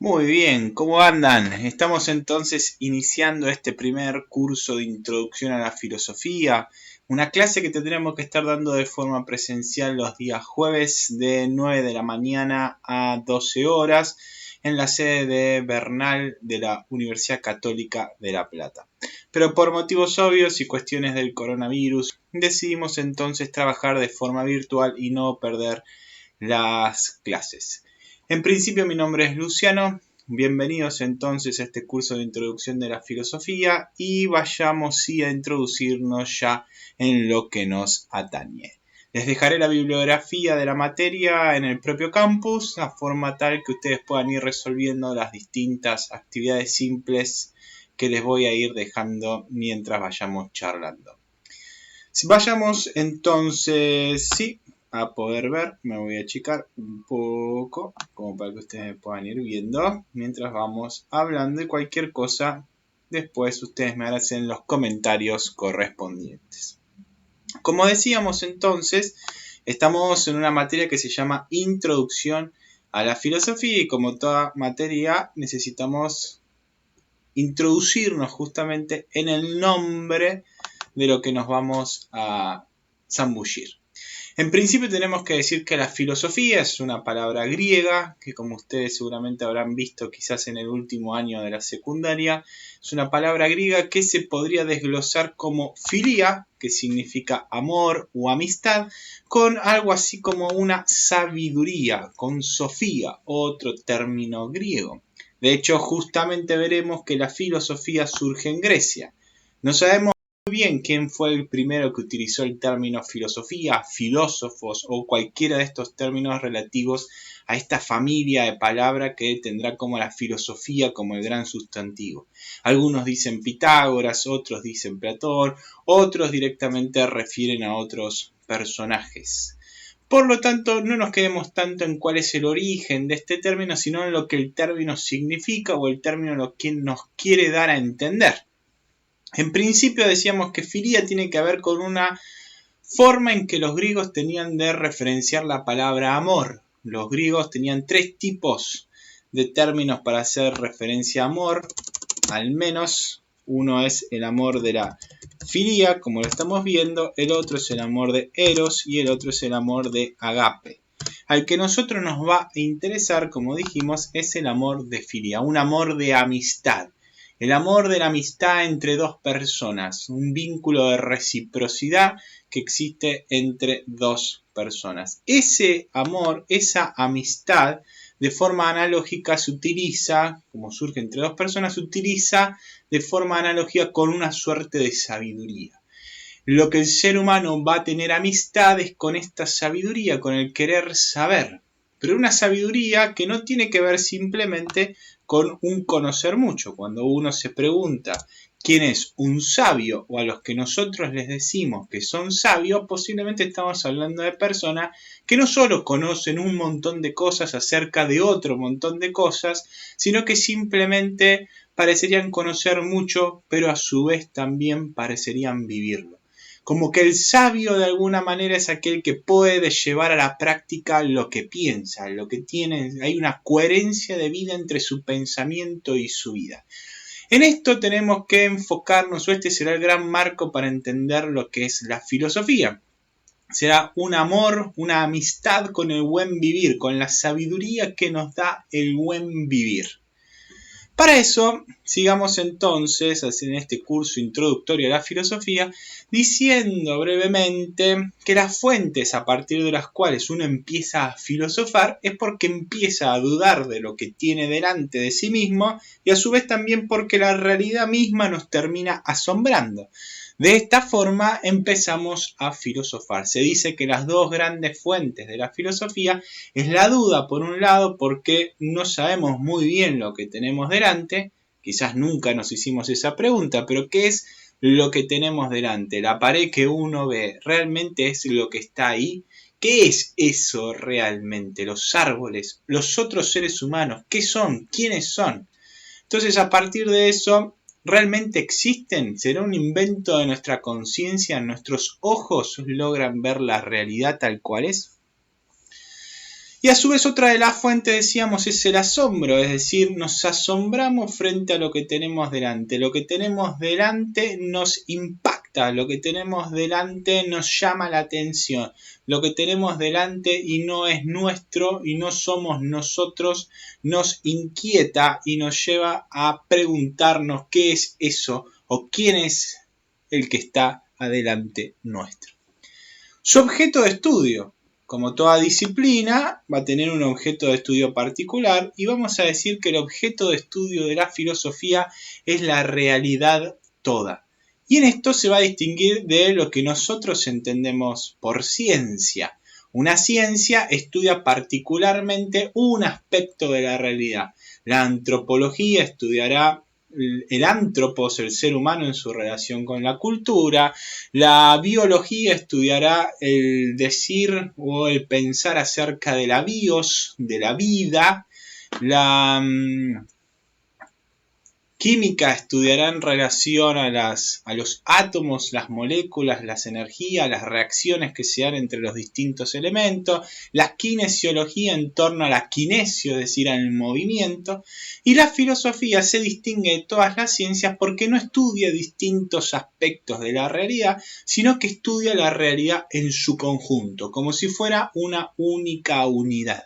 Muy bien, ¿cómo andan? Estamos entonces iniciando este primer curso de introducción a la filosofía, una clase que tendremos que estar dando de forma presencial los días jueves de 9 de la mañana a 12 horas en la sede de Bernal de la Universidad Católica de La Plata. Pero por motivos obvios y cuestiones del coronavirus, decidimos entonces trabajar de forma virtual y no perder las clases. En principio mi nombre es Luciano, bienvenidos entonces a este curso de introducción de la filosofía y vayamos a introducirnos ya en lo que nos atañe. Les dejaré la bibliografía de la materia en el propio campus, a forma tal que ustedes puedan ir resolviendo las distintas actividades simples que les voy a ir dejando mientras vayamos charlando. Si vayamos entonces, a poder ver, me voy a achicar un poco, como para que ustedes me puedan ir viendo, mientras vamos hablando y cualquier cosa, después ustedes me hacen los comentarios correspondientes. Como decíamos entonces, estamos en una materia que se llama Introducción a la Filosofía y como toda materia necesitamos introducirnos justamente en el nombre de lo que nos vamos a zambullir. En principio tenemos que decir que la filosofía es una palabra griega, que como ustedes seguramente habrán visto quizás en el último año de la secundaria, es una palabra griega que se podría desglosar como filia, que significa amor o amistad, con algo así como una sabiduría, con sofía, otro término griego. De hecho, justamente veremos que la filosofía surge en Grecia. No sabemos muy bien quién fue el primero que utilizó el término filosofía, filósofos o cualquiera de estos términos relativos a esta familia de palabras que tendrá como la filosofía como el gran sustantivo. Algunos dicen Pitágoras, otros dicen Platón, otros directamente refieren a otros personajes. Por lo tanto, no nos quedemos tanto en cuál es el origen de este término, sino en lo que el término significa o el término lo que nos quiere dar a entender. En principio decíamos que filia tiene que ver con una forma en que los griegos tenían de referenciar la palabra amor. Los griegos tenían tres tipos de términos para hacer referencia a amor, al menos uno es el amor de la filia, como lo estamos viendo, el otro es el amor de eros y el otro es el amor de agape. Al que nosotros nos va a interesar, como dijimos, es el amor de filia, un amor de amistad. El amor de la amistad entre dos personas, un vínculo de reciprocidad que existe entre dos personas. Ese amor, esa amistad, de forma analógica se utiliza, como surge entre dos personas, se utiliza de forma analógica con una suerte de sabiduría. Lo que el ser humano va a tener amistad es con esta sabiduría, con el querer saber. Pero una sabiduría que no tiene que ver simplemente con un conocer mucho. Cuando uno se pregunta quién es un sabio o a los que nosotros les decimos que son sabios, posiblemente estamos hablando de personas que no solo conocen un montón de cosas acerca de otro montón de cosas, sino que simplemente parecerían conocer mucho, pero a su vez también parecerían vivirlo. Como que el sabio de alguna manera es aquel que puede llevar a la práctica lo que piensa, lo que tiene, hay una coherencia de vida entre su pensamiento y su vida. En esto tenemos que enfocarnos, o este será el gran marco para entender lo que es la filosofía. Será un amor, una amistad con el buen vivir, con la sabiduría que nos da el buen vivir. Para eso, sigamos entonces en este curso introductorio a la filosofía, diciendo brevemente que las fuentes a partir de las cuales uno empieza a filosofar es porque empieza a dudar de lo que tiene delante de sí mismo y a su vez también porque la realidad misma nos termina asombrando. De esta forma empezamos a filosofar. Se dice que las dos grandes fuentes de la filosofía es la duda, por un lado, porque no sabemos muy bien lo que tenemos delante, quizás nunca nos hicimos esa pregunta, pero ¿qué es lo que tenemos delante? La pared que uno ve, ¿realmente es lo que está ahí? ¿Qué es eso realmente? Los árboles, los otros seres humanos, ¿qué son? ¿Quiénes son? Entonces, a partir de eso, ¿realmente existen? ¿Será un invento de nuestra conciencia? ¿Nuestros ojos logran ver la realidad tal cual es? Y a su vez otra de las fuentes, decíamos, es el asombro, es decir, nos asombramos frente a lo que tenemos delante. Lo que tenemos delante nos impacta, lo que tenemos delante nos llama la atención. Lo que tenemos delante y no es nuestro y no somos nosotros, nos inquieta y nos lleva a preguntarnos qué es eso o quién es el que está adelante nuestro. Su objeto de estudio. Como toda disciplina, va a tener un objeto de estudio particular y vamos a decir que el objeto de estudio de la filosofía es la realidad toda. Y en esto se va a distinguir de lo que nosotros entendemos por ciencia. Una ciencia estudia particularmente un aspecto de la realidad. La antropología estudiará el antropos, el ser humano en su relación con la cultura. La biología estudiará el decir o el pensar acerca de la bios, de la vida. La química estudiará en relación a los átomos, las moléculas, las energías, las reacciones que se dan entre los distintos elementos. La kinesiología en torno a la kinesio, es decir, al movimiento. Y la filosofía se distingue de todas las ciencias porque no estudia distintos aspectos de la realidad, sino que estudia la realidad en su conjunto, como si fuera una única unidad.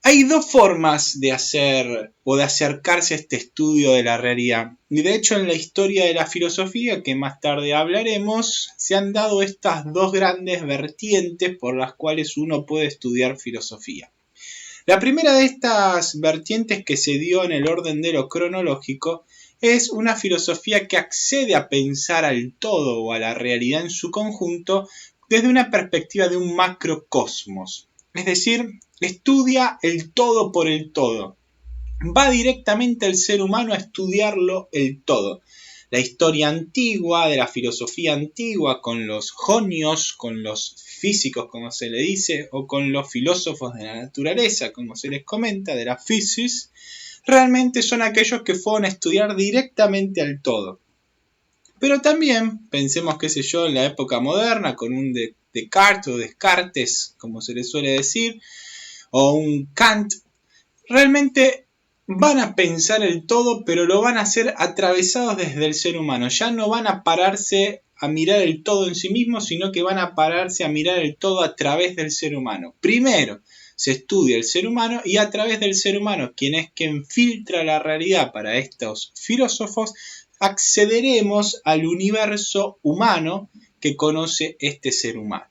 Hay dos formas de hacer o de acercarse a este estudio de la realidad. Y de hecho en la historia de la filosofía, que más tarde hablaremos, se han dado estas dos grandes vertientes por las cuales uno puede estudiar filosofía. La primera de estas vertientes que se dio en el orden de lo cronológico es una filosofía que accede a pensar al todo o a la realidad en su conjunto desde una perspectiva de un macrocosmos. Es decir, estudia el todo por el todo. Va directamente al ser humano a estudiarlo el todo. La historia antigua, de la filosofía antigua, con los jonios, con los físicos, como se le dice, o con los filósofos de la naturaleza, como se les comenta, de la physis, realmente son aquellos que fueron a estudiar directamente al todo. Pero también, pensemos, qué sé yo, en la época moderna, con un Descartes o Descartes, como se le suele decir, o un Kant, realmente van a pensar el todo, pero lo van a hacer atravesados desde el ser humano. Ya no van a pararse a mirar el todo en sí mismo, sino que van a pararse a mirar el todo a través del ser humano. Primero se estudia el ser humano y a través del ser humano, quien filtra la realidad para estos filósofos, accederemos al universo humano que conoce este ser humano.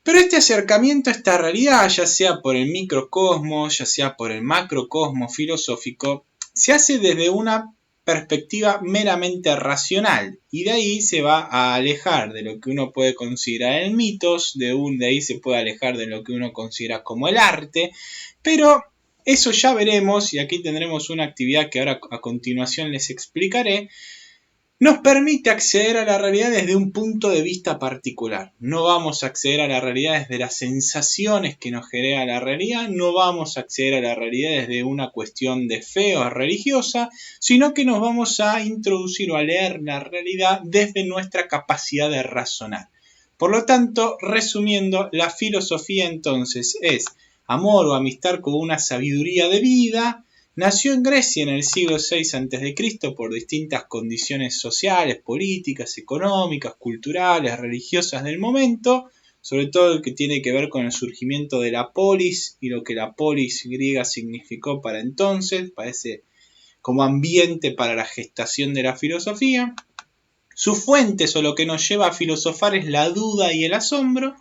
Pero este acercamiento a esta realidad, ya sea por el microcosmos, ya sea por el macrocosmos filosófico, se hace desde una perspectiva meramente racional y de ahí se va a alejar de lo que uno puede considerar el mitos, de ahí se puede alejar de lo que uno considera como el arte, pero eso ya veremos y aquí tendremos una actividad que ahora a continuación les explicaré. Nos permite acceder a la realidad desde un punto de vista particular. No vamos a acceder a la realidad desde las sensaciones que nos genera la realidad, no vamos a acceder a la realidad desde una cuestión de fe o religiosa, sino que nos vamos a introducir o a leer la realidad desde nuestra capacidad de razonar. Por lo tanto, resumiendo, la filosofía entonces es amor o amistad con una sabiduría de vida. Nació en Grecia en el siglo VI a.C. por distintas condiciones sociales, políticas, económicas, culturales, religiosas del momento, sobre todo el que tiene que ver con el surgimiento de la polis y lo que la polis griega significó para entonces, parece como ambiente para la gestación de la filosofía. Sus fuentes o lo que nos lleva a filosofar es la duda y el asombro.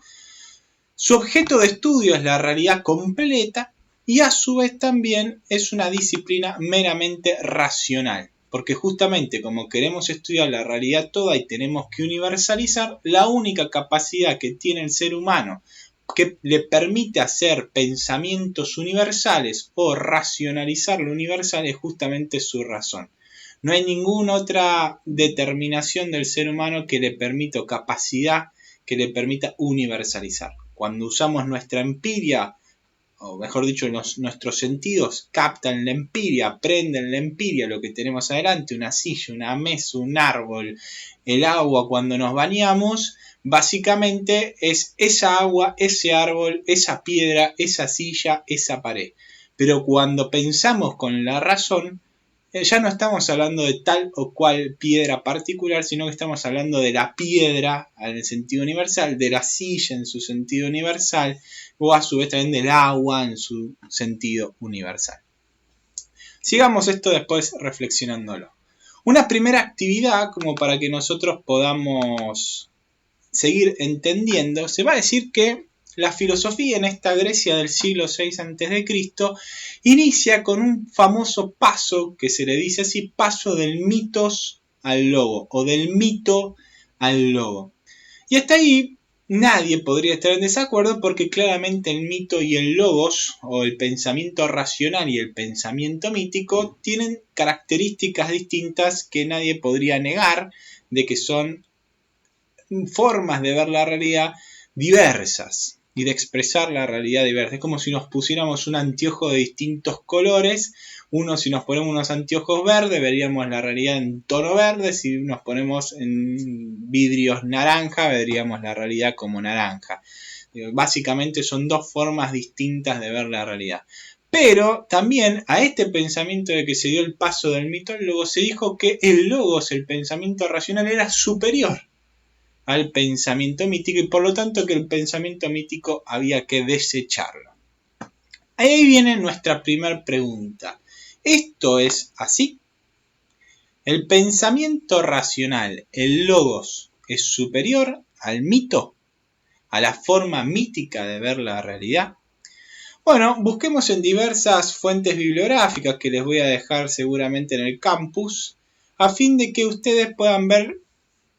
Su objeto de estudio es la realidad completa. Y a su vez también es una disciplina meramente racional, porque justamente como queremos estudiar la realidad toda y tenemos que universalizar, la única capacidad que tiene el ser humano que le permite hacer pensamientos universales o racionalizar lo universal es justamente su razón. No hay ninguna otra determinación del ser humano que le permita, o capacidad que le permita universalizar. Cuando usamos nuestra empiria o mejor dicho, nuestros sentidos captan la empiria, aprenden la empiria, lo que tenemos adelante, una silla, una mesa, un árbol, el agua cuando nos bañamos, básicamente es esa agua, ese árbol, esa piedra, esa silla, esa pared. Pero cuando pensamos con la razón, ya no estamos hablando de tal o cual piedra particular, sino que estamos hablando de la piedra en el sentido universal, de la silla en su sentido universal, o a su vez también del agua en su sentido universal. Sigamos esto después reflexionándolo. Una primera actividad, como para que nosotros podamos seguir entendiendo, se va a decir que la filosofía en esta Grecia del siglo VI a.C. inicia con un famoso paso, que se le dice así, paso del mitos al logo, o del mito al logo. Y hasta ahí nadie podría estar en desacuerdo porque claramente el mito y el logos, o el pensamiento racional y el pensamiento mítico, tienen características distintas que nadie podría negar de que son formas de ver la realidad diversas y de expresar la realidad diversa. Es como si nos pusiéramos un anteojo de distintos colores. Si nos ponemos unos anteojos verdes, veríamos la realidad en tono verde. Si nos ponemos en vidrios naranja, veríamos la realidad como naranja. Básicamente son dos formas distintas de ver la realidad. Pero también a este pensamiento de que se dio el paso del mito al logos, se dijo que el logos, el pensamiento racional, era superior al pensamiento mítico y por lo tanto que el pensamiento mítico había que desecharlo. Ahí viene nuestra primera pregunta. ¿Esto es así? ¿El pensamiento racional, el logos, es superior al mito? ¿A la forma mítica de ver la realidad? Bueno, busquemos en diversas fuentes bibliográficas que les voy a dejar seguramente en el campus, a fin de que ustedes puedan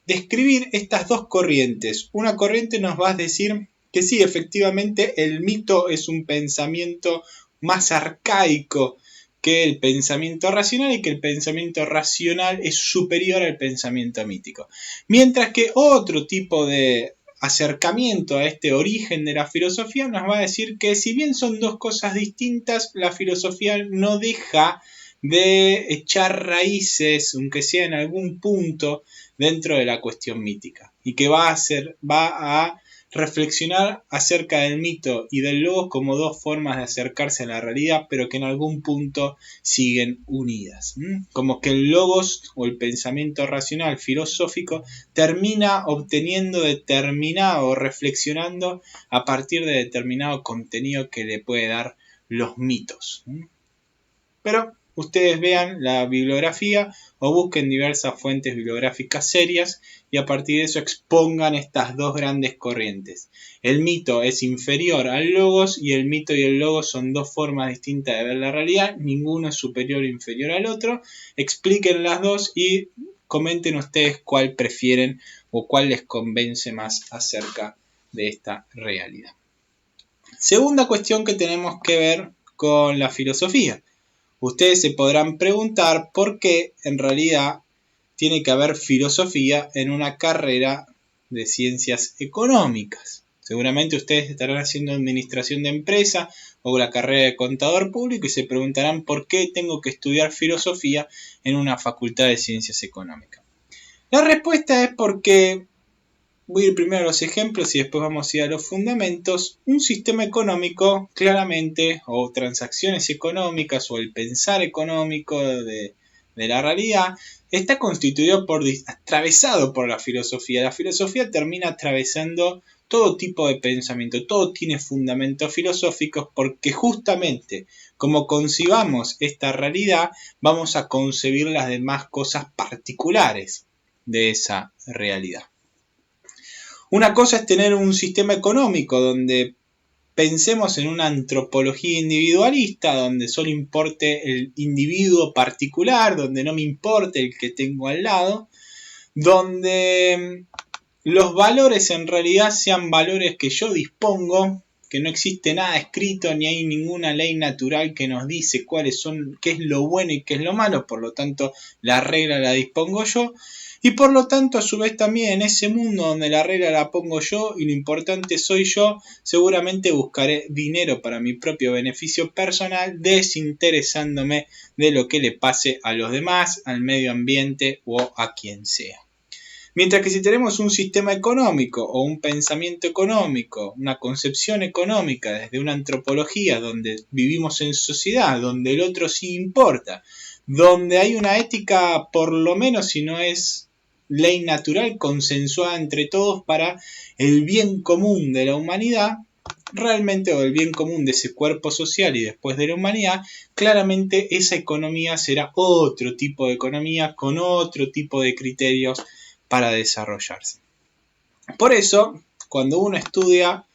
describir estas dos corrientes. Una corriente nos va a decir que sí, efectivamente, el mito es un pensamiento más arcaico que el pensamiento racional y que el pensamiento racional es superior al pensamiento mítico. Mientras que otro tipo de acercamiento a este origen de la filosofía nos va a decir que si bien son dos cosas distintas, la filosofía no deja de echar raíces, aunque sea en algún punto, dentro de la cuestión mítica, y que va a reflexionar acerca del mito y del logos como dos formas de acercarse a la realidad, pero que en algún punto siguen unidas. Como que el logos o el pensamiento racional filosófico termina obteniendo determinado, reflexionando a partir de determinado contenido que le puede dar los mitos. Pero ustedes vean la bibliografía o busquen diversas fuentes bibliográficas serias y a partir de eso expongan estas dos grandes corrientes. El mito es inferior al logos y el mito y el logos son dos formas distintas de ver la realidad. Ninguno es superior o inferior al otro. Expliquen las dos y comenten ustedes cuál prefieren o cuál les convence más acerca de esta realidad. Segunda cuestión que tenemos que ver con la filosofía. Ustedes se podrán preguntar por qué en realidad tiene que haber filosofía en una carrera de ciencias económicas. Seguramente ustedes estarán haciendo administración de empresa o la carrera de contador público y se preguntarán por qué tengo que estudiar filosofía en una facultad de ciencias económicas. La respuesta es porque, voy a ir primero a los ejemplos y después vamos a ir a los fundamentos. Un sistema económico, claramente, o transacciones económicas, o el pensar económico de la realidad, está constituido atravesado por la filosofía. La filosofía termina atravesando todo tipo de pensamiento, todo tiene fundamentos filosóficos porque justamente como concibamos esta realidad, vamos a concebir las demás cosas particulares de esa realidad. Una cosa es tener un sistema económico donde pensemos en una antropología individualista, donde solo importe el individuo particular, donde no me importe el que tengo al lado, donde los valores en realidad sean valores que yo dispongo, que no existe nada escrito ni hay ninguna ley natural que nos dice qué es lo bueno y qué es lo malo, por lo tanto la regla la dispongo yo. Y por lo tanto, a su vez también en ese mundo donde la regla la pongo yo y lo importante soy yo, seguramente buscaré dinero para mi propio beneficio personal, desinteresándome de lo que le pase a los demás, al medio ambiente o a quien sea. Mientras que si tenemos un sistema económico o un pensamiento económico, una concepción económica desde una antropología donde vivimos en sociedad, donde el otro sí importa, donde hay una ética, por lo menos si no es ley natural, consensuada entre todos para el bien común de la humanidad, realmente, o el bien común de ese cuerpo social y después de la humanidad, claramente esa economía será otro tipo de economía con otro tipo de criterios para desarrollarse. Por eso, cuando uno estudia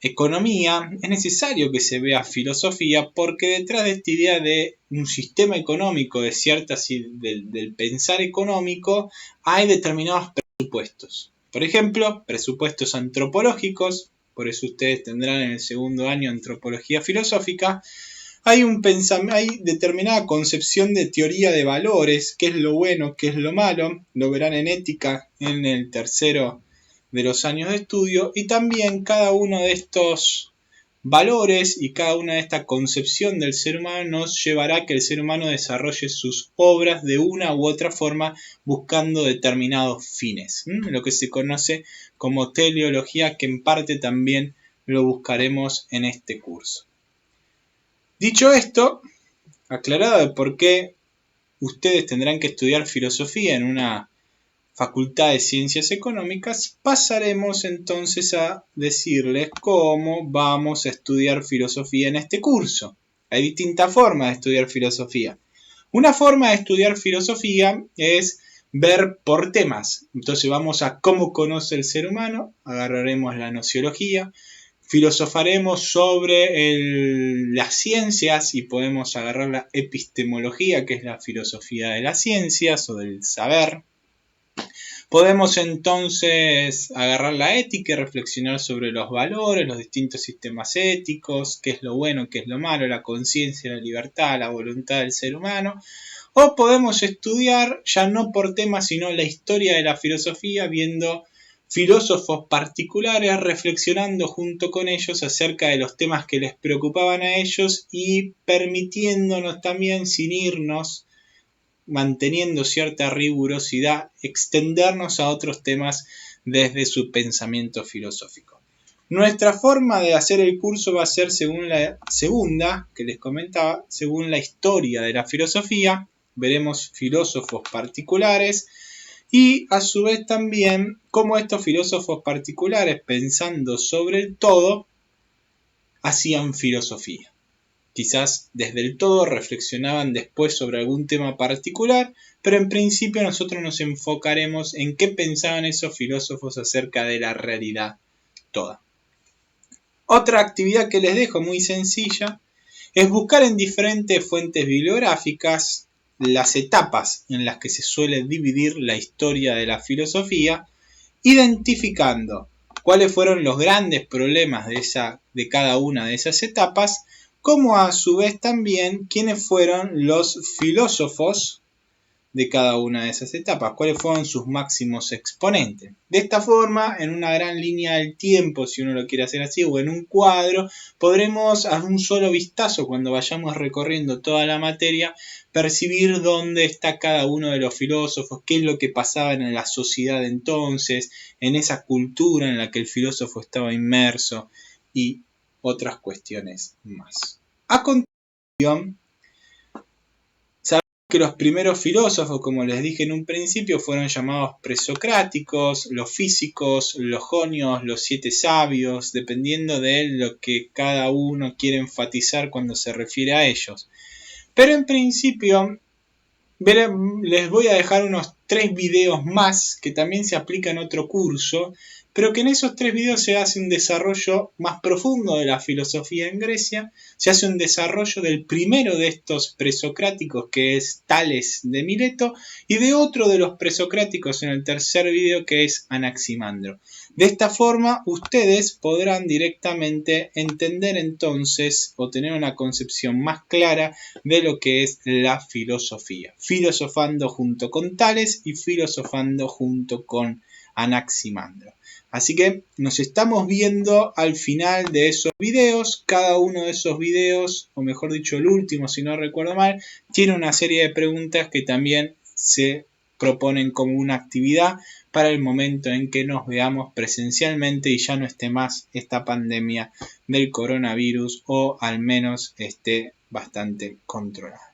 economía, es necesario que se vea filosofía, porque detrás de esta idea de un sistema económico, de ciertas del pensar económico, hay determinados presupuestos. Por ejemplo, presupuestos antropológicos, por eso ustedes tendrán en el segundo año antropología filosófica. Hay determinada concepción de teoría de valores, qué es lo bueno, qué es lo malo, lo verán en ética en el tercero de los años de estudio, y también cada uno de estos valores y cada una de esta concepción del ser humano nos llevará a que el ser humano desarrolle sus obras de una u otra forma buscando determinados fines, lo que se conoce como teleología, que en parte también lo buscaremos en este curso. Dicho esto, aclarado de por qué ustedes tendrán que estudiar filosofía en una facultad de ciencias económicas, pasaremos entonces a decirles cómo vamos a estudiar filosofía en este curso. Hay distintas formas de estudiar filosofía. Una forma de estudiar filosofía es ver por temas. Entonces vamos a cómo conoce el ser humano, agarraremos la nociología, filosofaremos sobre las ciencias y podemos agarrar la epistemología, que es la filosofía de las ciencias o del saber. Podemos entonces agarrar la ética y reflexionar sobre los valores, los distintos sistemas éticos, qué es lo bueno, qué es lo malo, la conciencia, la libertad, la voluntad del ser humano. O podemos estudiar, ya no por temas, sino la historia de la filosofía, viendo filósofos particulares, reflexionando junto con ellos acerca de los temas que les preocupaban a ellos y permitiéndonos también, sin irnos, manteniendo cierta rigurosidad, extendernos a otros temas desde su pensamiento filosófico. Nuestra forma de hacer el curso va a ser según la segunda, que les comentaba, según la historia de la filosofía. Veremos filósofos particulares y a su vez también cómo estos filósofos particulares, pensando sobre el todo, hacían filosofía. Quizás desde el todo reflexionaban después sobre algún tema particular, pero en principio nosotros nos enfocaremos en qué pensaban esos filósofos acerca de la realidad toda. Otra actividad que les dejo muy sencilla es buscar en diferentes fuentes bibliográficas las etapas en las que se suele dividir la historia de la filosofía, identificando cuáles fueron los grandes problemas de cada una de esas etapas, como a su vez también quiénes fueron los filósofos de cada una de esas etapas, cuáles fueron sus máximos exponentes. De esta forma, en una gran línea del tiempo, si uno lo quiere hacer así, o en un cuadro, podremos a un solo vistazo, cuando vayamos recorriendo toda la materia, percibir dónde está cada uno de los filósofos, qué es lo que pasaba en la sociedad entonces, en esa cultura en la que el filósofo estaba inmerso y otras cuestiones más. A continuación, que los primeros filósofos, como les dije en un principio, fueron llamados presocráticos, los físicos, los jonios, los siete sabios, dependiendo de lo que cada uno quiere enfatizar cuando se refiere a ellos. Pero en principio, les voy a dejar unos 3 videos más que también se aplican en otro curso, pero que en esos 3 videos se hace un desarrollo más profundo de la filosofía en Grecia, se hace un desarrollo del primero de estos presocráticos, que es Tales de Mileto, y de otro de los presocráticos en el tercer video, que es Anaximandro. De esta forma, ustedes podrán directamente entender entonces o tener una concepción más clara de lo que es la filosofía, filosofando junto con Tales Aquiles y filosofando junto con Anaximandro. Así que nos estamos viendo al final de esos videos. Cada uno de esos videos, o mejor dicho el último si no recuerdo mal, tiene una serie de preguntas que también se proponen como una actividad para el momento en que nos veamos presencialmente y ya no esté más esta pandemia del coronavirus, o al menos esté bastante controlada.